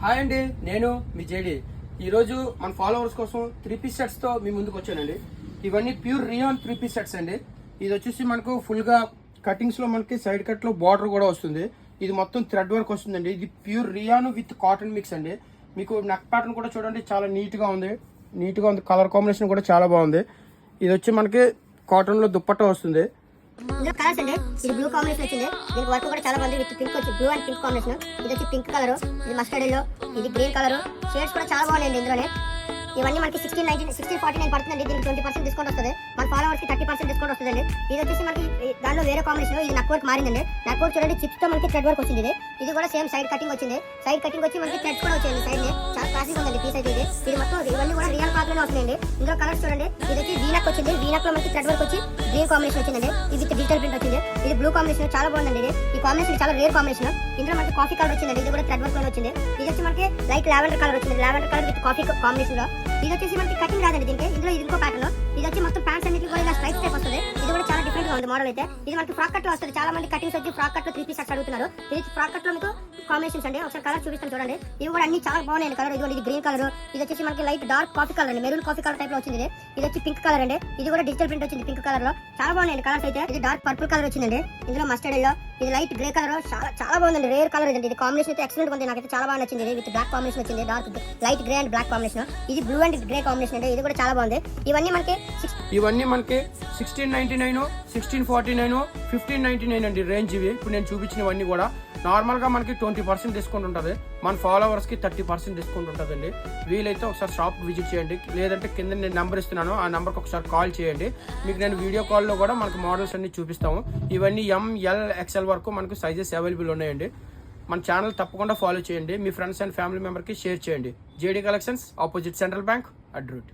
Hi అండి, నేను మీ JD. ఈరోజు మన ఫాలోవర్స్ కోసం 3-piece సెట్స్ తో మీ ముందుకు వచ్చానండి. ఇవన్నీ ప్యూర్ రియాన్ 3-piece సెట్స్ అండి. ఇది వచ్చేసి మనకు ఫుల్ గా కటింగ్స్ లో మనకి సైడ్ కట్ లో బార్డర్ కూడా వస్తుంది. ఇది మొత్తం థ్రెడ్ వర్క్ వస్తుందండి. ఇది pure rayon with cotton mix అండి. మీకు నెక్ ప్యాటర్న్ కూడా చూడండి, చాలా నీట్ గా ఉంది. కలర్ కాంబినేషన్ కూడా చాలా బాగుంది. ఇది వచ్చి మనకి కాటన్ లో దుప్పట్టా వస్తుంది. ఇందులో కలర్స్ అండి. ఇది బ్లూ కాంబినేషన్ వచ్చింది. దీనికి వర్క్ కూడా చాలా బాగుంది. విత్ పింక్ వచ్చి బ్లూ అండ్ పింక్ కాంబినేషన్. ఇది వచ్చి పింక్ కలర్, ఇది మస్టర్డ్ ఎల్లో, ఇది గ్రీన్ కలర్. షేడ్స్ కూడా చాలా బాగున్నాయండి ఇందులోనే. ఇవన్నీ మనకి 1649 పడుతుందండి. దీనికి 20% డిస్కౌంట్ వస్తుంది. మన ఫాలోవర్స్ కి 30% డిస్కౌంట్ వస్తుందండి. ఇది వచ్చేసి మనకి దానిలో వేరే కాంబినేషన్. ఇది నెక్ వర్క్ మారిందండి. నెక్ వర్క్ చూడండి, చిప్స్ తో మనకి థ్రెడ్ వర్క్ వచ్చింది. ఇది కూడా సేమ్ సైడ్ కటింగ్ వచ్చింది. సైడ్ కటింగ్ వచ్చి మనకి థ్రెడ్స్ కూడా వచ్చాయండి. సైడ్ నే చాలా క్లాసిక్ ఉందండి పీస్ అయితే. ఇది మొత్తం ఇవన్నీ కూడా రియల్ క్లాత్ లోనే వస్తున్నాయండి. ఇందులో కలర్స్ చూడండి. ఇది వచ్చి వీనక్ వచ్చింది. వీనక్ లో మనకి థ్రెడ్ వర్క్ వచ్చి గ్రీన్ కాంబినేషన్ వచ్చిందండి. ఇది డిజిటల్ ప్రింట్ వచ్చింది. ఇది బ్లూ కాంబినేషన్ చాలా బాగుందండి. ఈ కాంబినేషన్ చాలా రేర్ కాంబినేషన్. ఇందులో మనకి కాఫీ కలర్ వచ్చిందండి. ఇది కూడా థ్రెడ్ వర్క్ లో వచ్చింది. ఇది వచ్చి మనకి లైట్ లావెండర్ కలర్ వచ్చింది. Lavender colour with coffee combination లో. ఇది వచ్చేసి మనకి కటింగ్ రాదండి దీనికి. ఇందులో ఇది ఇంకో ప్యాటర్న్. ఇది వచ్చి మొత్తం ప్యాంట్స్ అన్నిటి కూడా ఇలా స్ట్రైప్స్ టైప్ వస్తుంది. ఇది కూడా చాలా డిఫరెంట్ గా ఉంది మోడల్ అయితే. ఇది మనకి ఫ్రాక్ కట్ లో వస్తుంది. చాలా మంది కటింగ్స్ వచ్చి ఫ్రాక్ కట్ లో 3-piece సెట్స్ అడుగుతున్నారు. ఇది ఫ్రాక్ కట్ లో మీకు కాంబినేషన్స్ అండి. ఒకసారి కలర్ చూపిస్తాను చూడండి. ఇవి కూడా అన్ని చాలా బాగున్నాయి కలర్. ఇది గ్రీన్ కలర్, ఇది వచ్చేసి మనకి లైట్ డార్క్ కాఫీ కలర్ అండి. మెరూన్ కాఫీ కలర్ టైప్ లో వచ్చింది. ఇది వచ్చి పింక్ కలర్ అండి. ఇది కూడా డిజిటల్ ప్రింట్ వచ్చింది పింక్ కలర్ లో. చాలా బాగున్నాయి కలర్స్ అయితే. ఇది డార్క్ పర్పుల్ కలర్ వచ్చిందండి. ఇందులో మస్టర్డ్ ఎల్లో, ఇది లైట్ గ్రే కలర్. చాలా బాగుందండి. రేర్ కలర్ ఇది. ఇది కాంబినేషన్ అయితే ఎక్సలెంట్ ఉంది. నాకైతే చాలా బాగా నచ్చింది. విత్ బ్లాక్ కాంబినేషన్ వచ్చింది. Dark light grey and black combination. ఇది బ్లూ అండ్ గ్రే కాంబినేషన్ అండి. ఇది కూడా చాలా బాగుంది. ఇవన్నీ మనకి 1699, 1649, 1599 అండి రేంజ్. ఇవి ఇప్పుడు నేను చూపించినవన్నీ కూడా నార్మల్ గా మనకి 20% డిస్కౌంట్ ఉంటుంది. మన ఫాలోవర్స్ కి 30% డిస్కౌంట్ ఉంటుందండి. వీలైతే ఒకసారి షాప్ విజిట్ చేయండి, లేదంటే కింద నేను నెంబర్ ఇస్తున్నాను, ఆ నెంబర్కి ఒకసారి కాల్ చేయండి. మీకు నేను వీడియో కాల్లో కూడా మనకి మోడల్స్ అన్ని చూపిస్తాము. ఇవన్నీ ML XL వరకు మనకు సైజెస్ అవైలబుల్ ఉన్నాయండి. మన ఛానల్ తప్పకుండా ఫాలో చేయండి. మీ ఫ్రెండ్స్ అండ్ ఫ్యామిలీ మెంబర్కి షేర్ చేయండి. JD collections, opposite central bank, అడ్రూట్.